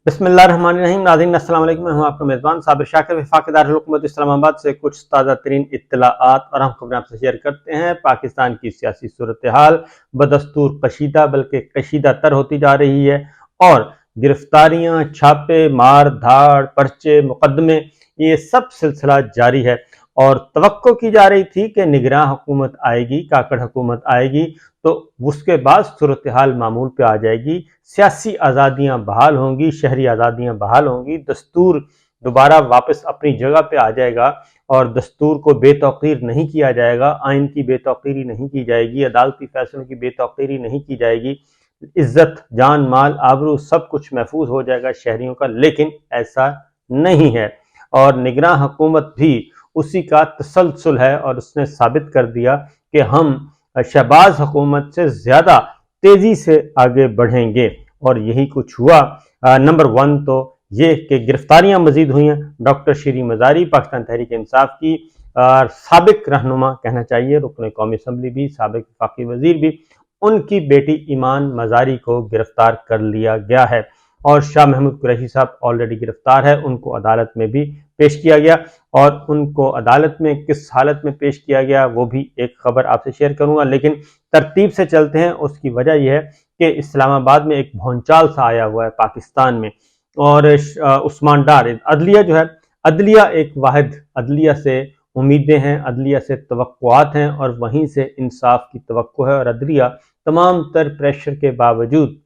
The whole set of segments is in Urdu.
بسم اللہ الرحمن الرحیم. ناظرین السلام علیکم. میں ہوں آپ کا میزبان صابر شاکر. وفاق دارالحکومت اسلام آباد سے کچھ تازہ ترین اطلاعات اور اہم خبریں آپ سے شیئر کرتے ہیں. پاکستان کی سیاسی صورتحال بدستور کشیدہ بلکہ کشیدہ تر ہوتی جا رہی ہے اور گرفتاریاں، چھاپے مار، دھاڑ، پرچے، مقدمے، یہ سب سلسلہ جاری ہے. اور توقع کی جا رہی تھی کہ نگراں حکومت آئے گی، کاکڑ حکومت آئے گی تو اس کے بعد صورتحال معمول پہ آ جائے گی، سیاسی آزادیاں بحال ہوں گی، شہری آزادیاں بحال ہوں گی، دستور دوبارہ واپس اپنی جگہ پہ آ جائے گا اور دستور کو بے توقیر نہیں کیا جائے گا، آئین کی بے توقیری نہیں کی جائے گی، عدالتی فیصلوں کی بے توقیری نہیں کی جائے گی، عزت، جان، مال، آبرو سب کچھ محفوظ ہو جائے گا شہریوں کا. لیکن ایسا نہیں ہے اور نگراں حکومت بھی اسی کا تسلسل ہے اور اس نے ثابت کر دیا کہ ہم شہباز حکومت سے زیادہ تیزی سے آگے بڑھیں گے. اور یہی کچھ ہوا. نمبر 1 تو یہ کہ گرفتاریاں مزید ہوئی ہیں. ڈاکٹر شیریں مزاری پاکستان تحریک انصاف کی سابق رہنما کہنا چاہیے، رکن قومی اسمبلی بھی، سابق وفاقی وزیر بھی، ان کی بیٹی ایمان مزاری کو گرفتار کر لیا گیا ہے اور شاہ محمود قریشی صاحب آلریڈی گرفتار ہے. ان کو عدالت میں بھی پیش کیا گیا اور ان کو عدالت میں کس حالت میں پیش کیا گیا وہ بھی ایک خبر آپ سے شیئر کروں گا. لیکن ترتیب سے چلتے ہیں. اس کی وجہ یہ ہے کہ اسلام آباد میں ایک بھونچال سا آیا ہوا ہے پاکستان میں اور عثمان ڈار عدلیہ جو ہے، عدلیہ ایک واحد، عدلیہ سے امیدیں ہیں، عدلیہ سے توقعات ہیں اور وہیں سے انصاف کی توقع ہے. اور عدلیہ تمام تر پریشر کے باوجود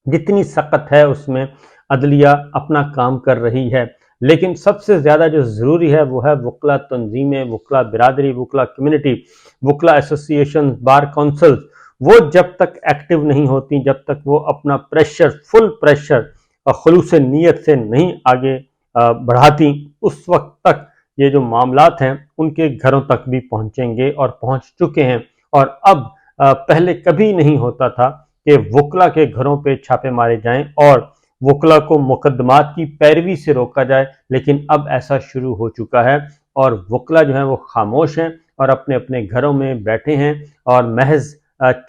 جتنی سخت ہے اس میں عدلیہ اپنا کام کر رہی ہے. لیکن سب سے زیادہ جو ضروری ہے وہ ہے وکلا تنظیمیں، وکلا برادری، وکلا کمیونٹی، وکلا ایسوسی ایشن، بار کونسل. وہ جب تک ایکٹیو نہیں ہوتی، جب تک وہ اپنا پریشر، فل پریشر خلوص نیت سے نہیں آگے بڑھاتی، اس وقت تک یہ جو معاملات ہیں ان کے گھروں تک بھی پہنچیں گے اور پہنچ چکے ہیں. اور اب پہلے کبھی نہیں ہوتا تھا کہ وکلا کے گھروں پہ چھاپے مارے جائیں اور وکلا کو مقدمات کی پیروی سے روکا جائے. لیکن اب ایسا شروع ہو چکا ہے اور وکلا جو ہیں وہ خاموش ہیں اور اپنے اپنے گھروں میں بیٹھے ہیں اور محض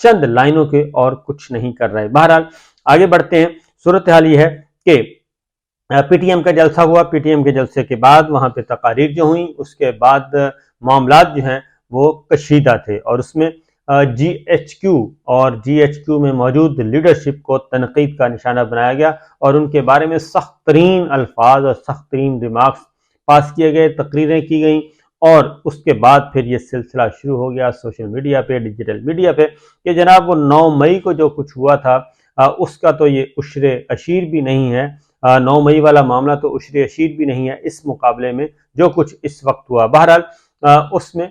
چند لائنوں کے اور کچھ نہیں کر رہے. بہرحال آگے بڑھتے ہیں. صورتحال یہ ہے کہ پی ٹی ایم کا جلسہ ہوا. پی ٹی ایم کے جلسے کے بعد وہاں پہ تقاریر جو ہوئیں اس کے بعد معاملات جو ہیں وہ کشیدہ تھے اور اس میں جی ایچ کیو اور جی ایچ کیو میں موجود لیڈرشپ کو تنقید کا نشانہ بنایا گیا اور ان کے بارے میں سخت ترین الفاظ اور سخت ترین ریمارکس پاس کیے گئے، تقریریں کی گئیں. اور اس کے بعد پھر یہ سلسلہ شروع ہو گیا سوشل میڈیا پہ، ڈیجیٹل میڈیا پہ کہ جناب وہ 9 مئی کو جو کچھ ہوا تھا اس کا تو یہ عشر عشیر بھی نہیں ہے. 9 مئی والا معاملہ تو عشر عشیر بھی نہیں ہے اس مقابلے میں جو کچھ اس وقت ہوا. بہرحال اس میں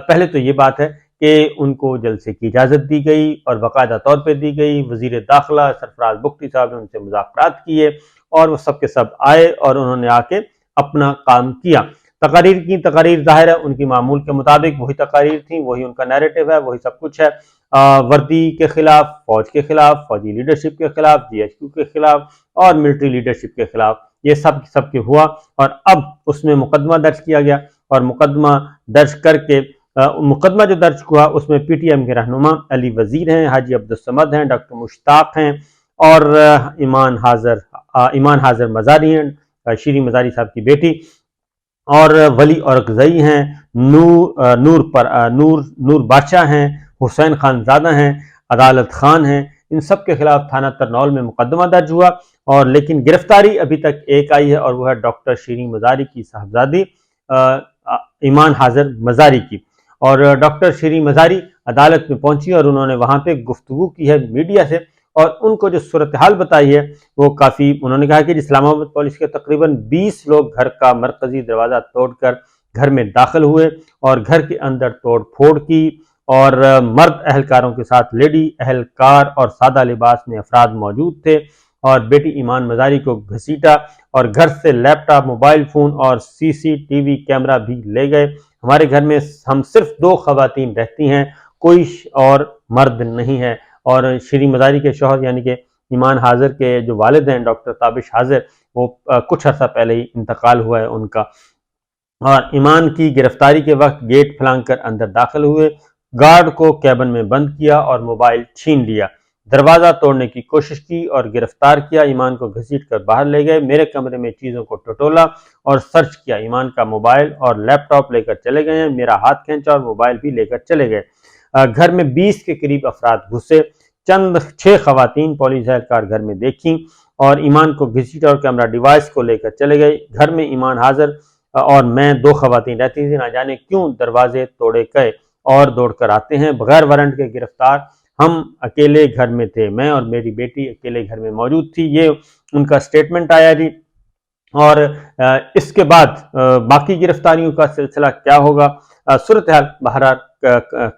پہلے تو یہ بات ہے کہ ان کو جلسے کی اجازت دی گئی اور باقاعدہ طور پہ دی گئی. وزیر داخلہ سرفراز بگٹی صاحب نے ان سے مذاکرات کیے اور وہ سب کے سب آئے اور انہوں نے آ کے اپنا کام کیا. تقاریر ظاہر ہے ان کی معمول کے مطابق وہی تقاریر تھیں، وہی ان کا نیریٹو ہے، وہی سب کچھ ہے. وردی کے خلاف، فوج کے خلاف، فوجی لیڈرشپ کے خلاف، جی ایچ کیو کے خلاف اور ملٹری لیڈرشپ کے خلاف، یہ سب کے ہوا. اور اب اس میں مقدمہ درج کیا گیا اور مقدمہ درج کر کے مقدمہ جو درج ہوا اس میں پی ٹی ایم کے رہنما علی وزیر ہیں، حاجی عبدالصمد ہیں، ڈاکٹر مشتاق ہیں اور ایمان حاضر مزاری ہیں، شیریں مزاری صاحب کی بیٹی، اور ولی اورکزئی ہیں، نور بادشاہ ہیں، حسین خان زادہ ہیں، عدالت خان ہیں. ان سب کے خلاف تھانہ ترنول میں مقدمہ درج ہوا اور لیکن گرفتاری ابھی تک ایک آئی ہے اور وہ ہے ڈاکٹر شیریں مزاری کی صاحبزادی ایمان حاضر مزاری کی. اور ڈاکٹر شیریں مزاری عدالت میں پہنچی اور انہوں نے وہاں پہ گفتگو کی ہے میڈیا سے اور ان کو جو صورتحال بتائی ہے وہ کافی، انہوں نے کہا کہ اسلام آباد پولیس کے تقریباً 20 لوگ گھر کا مرکزی دروازہ توڑ کر گھر میں داخل ہوئے اور گھر کے اندر توڑ پھوڑ کی اور مرد اہلکاروں کے ساتھ لیڈی اہلکار اور سادہ لباس میں افراد موجود تھے اور بیٹی ایمان مزاری کو گھسیٹا اور گھر سے لیپ ٹاپ، موبائل فون اور سی سی ٹی وی کیمرہ بھی لے گئے. ہمارے گھر میں ہم صرف 2 خواتین رہتی ہیں، کوئی اور مرد نہیں ہے. اور شیریں مزاری کے شوہر یعنی کہ ایمان حاضر کے جو والد ہیں ڈاکٹر تابش حاضر، وہ کچھ عرصہ پہلے ہی انتقال ہوا ہے ان کا. اور ایمان کی گرفتاری کے وقت گیٹ پھلانگ کر اندر داخل ہوئے، گارڈ کو کیبن میں بند کیا اور موبائل چھین لیا. دروازہ توڑنے کی کوشش کی اور گرفتار کیا، ایمان کو گھسیٹ کر باہر لے گئے، میرے کمرے میں چیزوں کو ٹٹولا اور سرچ کیا، ایمان کا موبائل اور لیپ ٹاپ لے کر چلے گئے ہیں، میرا ہاتھ کھینچا اور موبائل بھی لے کر چلے گئے۔ گھر میں 20 کے قریب افراد گھسے، چند 6 خواتین پولیس اہلکار گھر میں دیکھیں اور ایمان کو گھسیٹا اور کیمرہ ڈیوائس کو لے کر چلے گئے۔ گھر میں ایمان حاضر اور میں 2 خواتین رہتی تھیں، نہ جانے کیوں دروازے توڑے گئے اور دوڑ کر آتے ہیں بغیر وارنٹ کے گرفتار۔ ہم اکیلے گھر میں تھے، میں اور میری بیٹی اکیلے گھر میں موجود تھی۔ یہ ان کا سٹیٹمنٹ آیا جی۔ اور اس کے بعد باقی گرفتاریوں کا سلسلہ کیا ہوگا؟ صورتحال بہرحال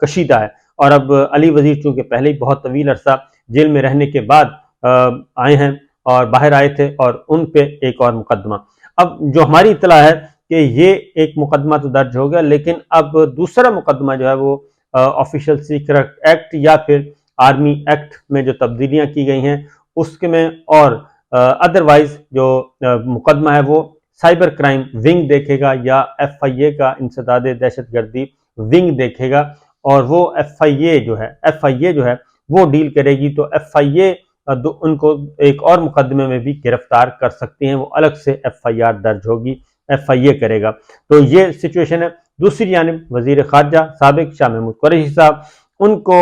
کشیدہ ہے، اور اب علی وزیر چونکہ پہلے ہی بہت طویل عرصہ جیل میں رہنے کے بعد آئے ہیں اور باہر آئے تھے، اور ان پہ ایک اور مقدمہ۔ اب جو ہماری اطلاع ہے کہ یہ ایک مقدمہ تو درج ہو گیا، لیکن اب دوسرا مقدمہ جو ہے وہ آفیشل سیکرٹ ایکٹ یا پھر آرمی ایکٹ میں جو تبدیلیاں کی گئی ہیں اس کے میں، اور ادروائز جو مقدمہ ہے وہ سائبر کرائم ونگ دیکھے گا یا ایف آئی اے کا انسداد دہشت گردی ونگ دیکھے گا، اور وہ ایف آئی اے جو ہے وہ ڈیل کرے گی۔ تو ایف آئی اے ان کو ایک اور مقدمے میں بھی گرفتار کر سکتے ہیں، وہ الگ سے ایف آئی آر درج ہوگی، ایف آئی اے کرے گا۔ تو یہ سچویشن ہے۔ دوسری جانب وزیر خارجہ سابق شاہ محمود قریشی صاحب، ان کو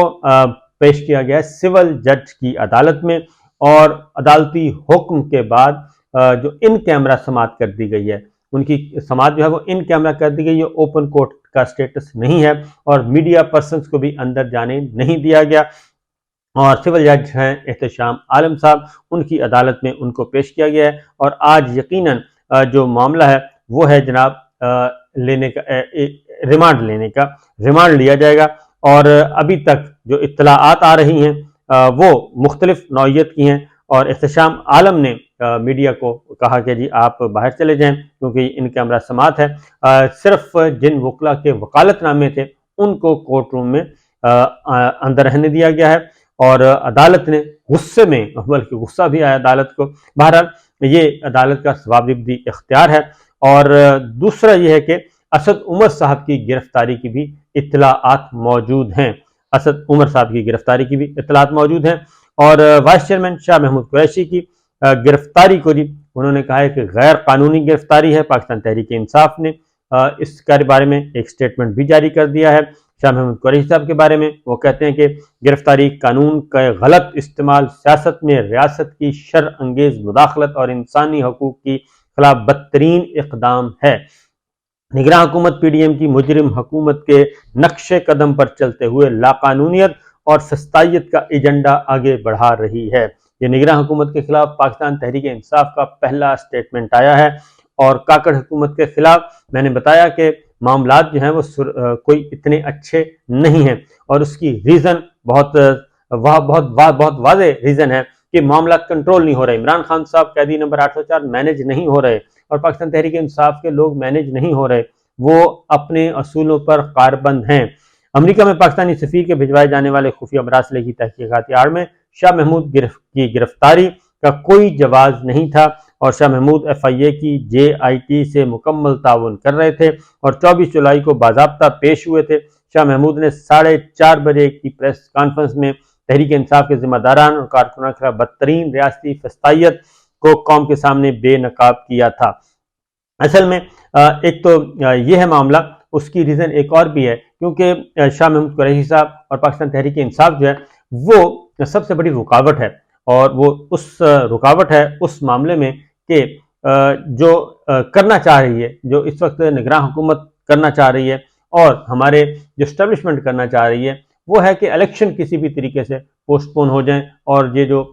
پیش کیا گیا ہے سول جج کی عدالت میں، اور عدالتی حکم کے بعد جو ان کیمرہ سماعت کر دی گئی ہے، ان کی سماعت جو ہے وہ ان کیمرہ کر دی گئی ہے، اوپن کورٹ کا سٹیٹس نہیں ہے، اور میڈیا پرسنز کو بھی اندر جانے نہیں دیا گیا۔ اور سول جج ہیں احتشام عالم صاحب، ان کی عدالت میں ان کو پیش کیا گیا ہے، اور آج یقیناً جو معاملہ ہے وہ ہے جناب لینے کا، ریمانڈ لینے کا، ریمانڈ لیا جائے گا۔ اور ابھی تک جو اطلاعات آ رہی ہیں وہ مختلف نوعیت کی ہیں، اور احتشام عالم نے میڈیا کو کہا کہ جی آپ باہر چلے جائیں کیونکہ ان کیمرہ سماعت ہے۔ صرف جن وکلا کے وکالت نامے تھے ان کو کورٹ روم میں اندر رہنے دیا گیا ہے، اور عدالت نے غصے میں، بلکہ غصہ بھی آیا عدالت کو۔ بہرحال یہ عدالت کا ضابطی اختیار ہے۔ اور دوسرا یہ ہے کہ اسد عمر صاحب کی گرفتاری کی بھی اطلاعات موجود ہیں، اسد عمر صاحب کی گرفتاری کی بھی اطلاعات موجود ہیں۔ اور وائس چیئرمین شاہ محمود قریشی کی گرفتاری کو جی انہوں نے کہا ہے کہ غیر قانونی گرفتاری ہے۔ پاکستان تحریک انصاف نے اس کے بارے میں ایک سٹیٹمنٹ بھی جاری کر دیا ہے شاہ محمود قریشی صاحب کے بارے میں۔ وہ کہتے ہیں کہ گرفتاری قانون کا غلط استعمال، سیاست میں ریاست کی شر انگیز مداخلت اور انسانی حقوق کی خلاف بدترین اقدام ہے۔ نگراں حکومت پی ڈی ایم کی مجرم حکومت کے نقش قدم پر چلتے ہوئے لاقانونیت اور فسطائیت کا ایجنڈا آگے بڑھا رہی ہے۔ یہ نگراں حکومت کے خلاف پاکستان تحریک انصاف کا پہلا سٹیٹمنٹ آیا ہے۔ اور کاکڑ حکومت کے خلاف میں نے بتایا کہ معاملات جو ہیں وہ کوئی اتنے اچھے نہیں ہیں، اور اس کی ریزن بہت واضح ریزن ہے کہ معاملات کنٹرول نہیں ہو رہے۔ عمران خان صاحب قیدی نمبر 804 مینیج نہیں ہو رہے، اور پاکستان تحریک انصاف کے لوگ مینیج نہیں ہو رہے، وہ اپنے اصولوں پر کاربند ہیں۔ امریکہ میں پاکستانی سفیر کے بھجوائے جانے والے خفیہ مراسلے کی تحقیقاتی آڑ میں شاہ محمود کی گرفتاری کا کوئی جواز نہیں تھا، اور شاہ محمود ایف آئی اے کی جے آئی ٹی سے مکمل تعاون کر رہے تھے، اور 24 جولائی کو باضابطہ پیش ہوئے تھے۔ شاہ محمود نے 4:30 بجے کی پریس کانفرنس میں تحریک انصاف کے ذمہ داران اور کارکنوں کے خلاف بدترین ریاستی فسطائیت کو قوم کے سامنے بے نقاب کیا تھا۔ اصل میں ایک تو یہ ہے معاملہ، اس کی ریزن ایک اور بھی ہے، کیونکہ شاہ محمود قریشی صاحب اور پاکستان تحریک انصاف جو ہے وہ سب سے بڑی رکاوٹ ہے، اور وہ اس رکاوٹ ہے اس معاملے میں کہ جو کرنا چاہ رہی ہے، جو اس وقت نگراں حکومت کرنا چاہ رہی ہے اور ہمارے جو اسٹیبلشمنٹ کرنا چاہ رہی ہے، وہ ہے کہ الیکشن کسی بھی طریقے سے پوسٹ پون ہو جائیں، اور یہ جو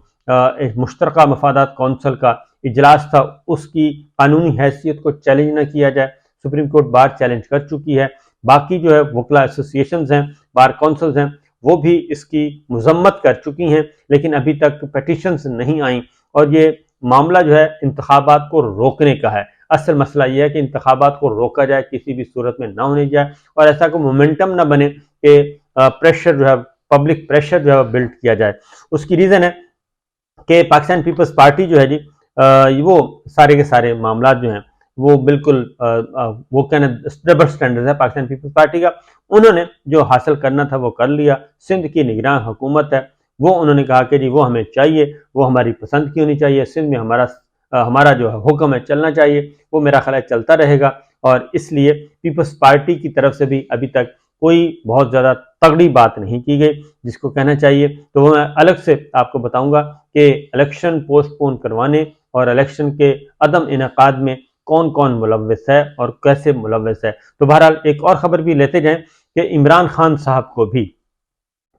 مشترکہ مفادات کونسل کا اجلاس تھا اس کی قانونی حیثیت کو چیلنج نہ کیا جائے۔ سپریم کورٹ بار چیلنج کر چکی ہے، باقی جو ہے وکلا ایسوسی ایشنز ہیں، بار کونسلز ہیں، وہ بھی اس کی مذمت کر چکی ہیں، لیکن ابھی تک پیٹیشنز نہیں آئیں، اور یہ معاملہ جو ہے انتخابات کو روکنے کا ہے۔ اصل مسئلہ یہ ہے کہ انتخابات کو روکا جائے، کسی بھی صورت میں نہ ہونے جائے، اور ایسا کوئی مومنٹم نہ بنے کہ پریشر جو ہے، پبلک پریشر جو ہے بلڈ کیا جائے۔ اس کی ریزن ہے کہ پاکستان پیپلز پارٹی جو ہے جی وہ سارے کے سارے معاملات جو ہیں وہ بالکل وہ کہنا ڈبل سٹینڈرڈ ہے پاکستان پیپلز پارٹی کا۔ انہوں نے جو حاصل کرنا تھا وہ کر لیا۔ سندھ کی نگراں حکومت ہے وہ انہوں نے کہا کہ جی وہ ہمیں چاہیے، وہ ہماری پسند کی ہونی چاہیے، سندھ میں ہمارا جو حکم ہے چلنا چاہیے، وہ میرا خیال ہے چلتا رہے گا۔ اور اس لیے پیپلز پارٹی کی طرف سے بھی ابھی تک کوئی بہت زیادہ تگڑی بات نہیں کی گئی جس کو کہنا چاہیے۔ تو وہ میں الگ سے آپ کو بتاؤں گا کہ الیکشن پوسٹ پون کروانے اور الیکشن کے عدم انعقاد میں کون کون ملوث ہے اور کیسے ملوث ہے۔ تو بہرحال ایک اور خبر بھی لیتے جائیں کہ عمران خان صاحب کو بھی،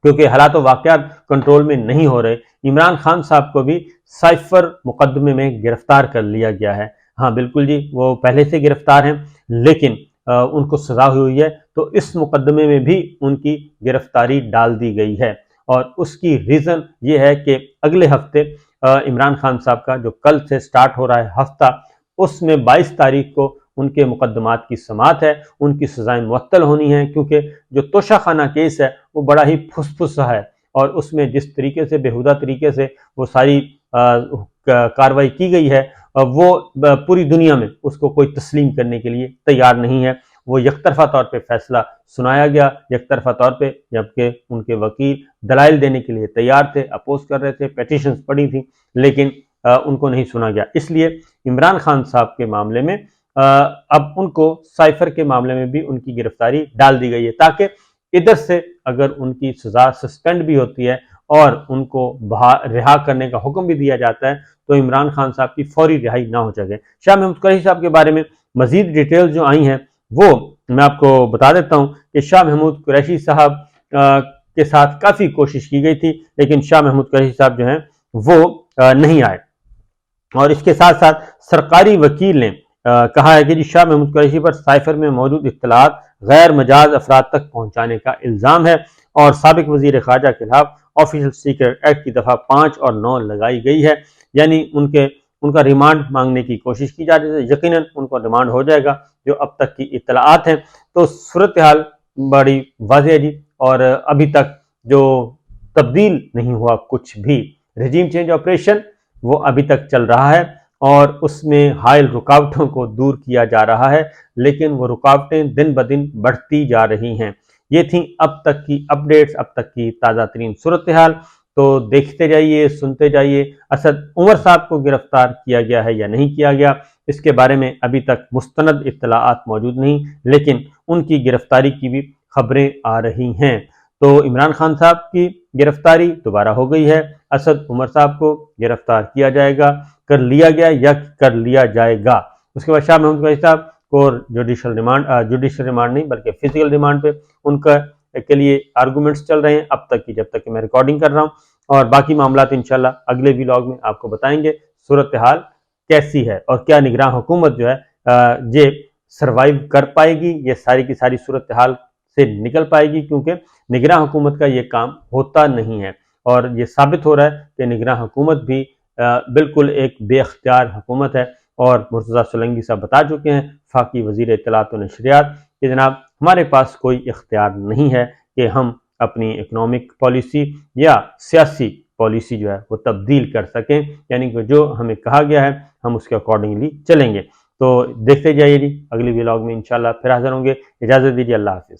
کیونکہ حالات و واقعات کنٹرول میں نہیں ہو رہے، عمران خان صاحب کو بھی سائفر مقدمے میں گرفتار کر لیا گیا ہے۔ ہاں بالکل جی، وہ پہلے سے گرفتار ہیں لیکن ان کو سزا ہوئی ہے، تو اس مقدمے میں بھی ان کی گرفتاری ڈال دی گئی ہے۔ اور اس کی ریزن یہ ہے کہ اگلے ہفتے عمران خان صاحب کا جو کل سے سٹارٹ ہو رہا ہے ہفتہ، اس میں 22 تاریخ کو ان کے مقدمات کی سماعت ہے، ان کی سزائیں معطل ہونی ہیں، کیونکہ جو توشہ خانہ کیس ہے وہ بڑا ہی پھس ہے، اور اس میں جس طریقے سے بےہودہ طریقے سے وہ ساری کارروائی کی گئی ہے، وہ پوری دنیا میں اس کو کوئی تسلیم کرنے کے لیے تیار نہیں ہے۔ وہ یک طرفہ طور پہ فیصلہ سنایا گیا، یک طرفہ طور پہ، جبکہ ان کے وکیل دلائل دینے کے لیے تیار تھے، اپوز کر رہے تھے، پیٹیشنز پڑی تھیں، لیکن ان کو نہیں سنا گیا۔ اس لیے عمران خان صاحب کے معاملے میں اب ان کو سائفر کے معاملے میں بھی ان کی گرفتاری ڈال دی گئی ہے، تاکہ ادھر سے اگر ان کی سزا سسپینڈ بھی ہوتی ہے اور ان کو رہا کرنے کا حکم بھی دیا جاتا ہے تو عمران خان صاحب کی فوری رہائی نہ ہو سکے۔ شاہ محمود قریشی صاحب کے بارے میں مزید ڈیٹیل جو آئی ہیں وہ میں آپ کو بتا دیتا ہوں کہ شاہ محمود قریشی صاحب کے ساتھ کافی کوشش کی گئی تھی، لیکن شاہ محمود قریشی صاحب جو ہیں وہ نہیں آئے۔ اور اس کے ساتھ ساتھ سرکاری وکیل نے کہا ہے کہ جی شاہ محمود قریشی پر سائفر میں موجود اطلاعات غیر مجاز افراد تک پہنچانے کا الزام ہے، اور سابق وزیر خارجہ کے خلاف آفیشل سیکرٹ ایکٹ کی دفعہ 5 اور 9 لگائی گئی ہے، یعنی ان کا ریمانڈ مانگنے کی کوشش کی جا رہی ہے۔ یقیناً ان کو ریمانڈ ہو جائے گا جو اب تک کی اطلاعات ہیں۔ تو صورتحال بڑی واضح ہے جی، اور ابھی تک جو تبدیل نہیں ہوا کچھ بھی، رجیم چینج آپریشن وہ ابھی تک چل رہا ہے اور اس میں حائل رکاوٹوں کو دور کیا جا رہا ہے، لیکن وہ رکاوٹیں دن بدن بڑھتی جا رہی ہیں۔ یہ تھیں اب تک کی اپڈیٹس، اب تک کی تازہ ترین صورتحال۔ تو دیکھتے جائیے، سنتے جائیے، اسد عمر صاحب کو گرفتار کیا گیا ہے یا نہیں کیا گیا، اس کے بارے میں ابھی تک مستند اطلاعات موجود نہیں، لیکن ان کی گرفتاری کی بھی خبریں آ رہی ہیں۔ تو عمران خان صاحب کی گرفتاری دوبارہ ہو گئی ہے، اسد عمر صاحب کو گرفتار کیا جائے گا، کر لیا گیا یا کر لیا جائے گا۔ اس کے بعد شاہ محمود قریشی صاحب کو جوڈیشل ریمانڈ نہیں بلکہ فزیکل ریمانڈ پہ ان کا کے لیے آرگومنٹس چل رہے ہیں اب تک کی، جب تک کہ میں ریکارڈنگ کر رہا ہوں، اور باقی معاملات انشاءاللہ اگلے ویلاگ میں آپ کو بتائیں گے صورتحال کیسی ہے اور کیا نگراں حکومت جو ہے یہ سروائیو کر پائے گی، یہ ساری کی ساری صورتحال سے نکل پائے گی، کیونکہ نگراں حکومت کا یہ کام ہوتا نہیں ہے، اور یہ ثابت ہو رہا ہے کہ نگراں حکومت بھی بالکل ایک بے اختیار حکومت ہے۔ اور مرتضیٰ سولنگی صاحب بتا چکے ہیں، وفاقی وزیر اطلاعات و نشریات، کہ جناب ہمارے پاس کوئی اختیار نہیں ہے کہ ہم اپنی اکنامک پالیسی یا سیاسی پالیسی جو ہے وہ تبدیل کر سکیں، یعنی کہ جو ہمیں کہا گیا ہے ہم اس کے اکارڈنگلی چلیں گے۔ تو دیکھتے جائیے جی، اگلی ولاگ میں انشاءاللہ پھر حاضر ہوں گے۔ اجازت دیجیے، اللہ حافظ۔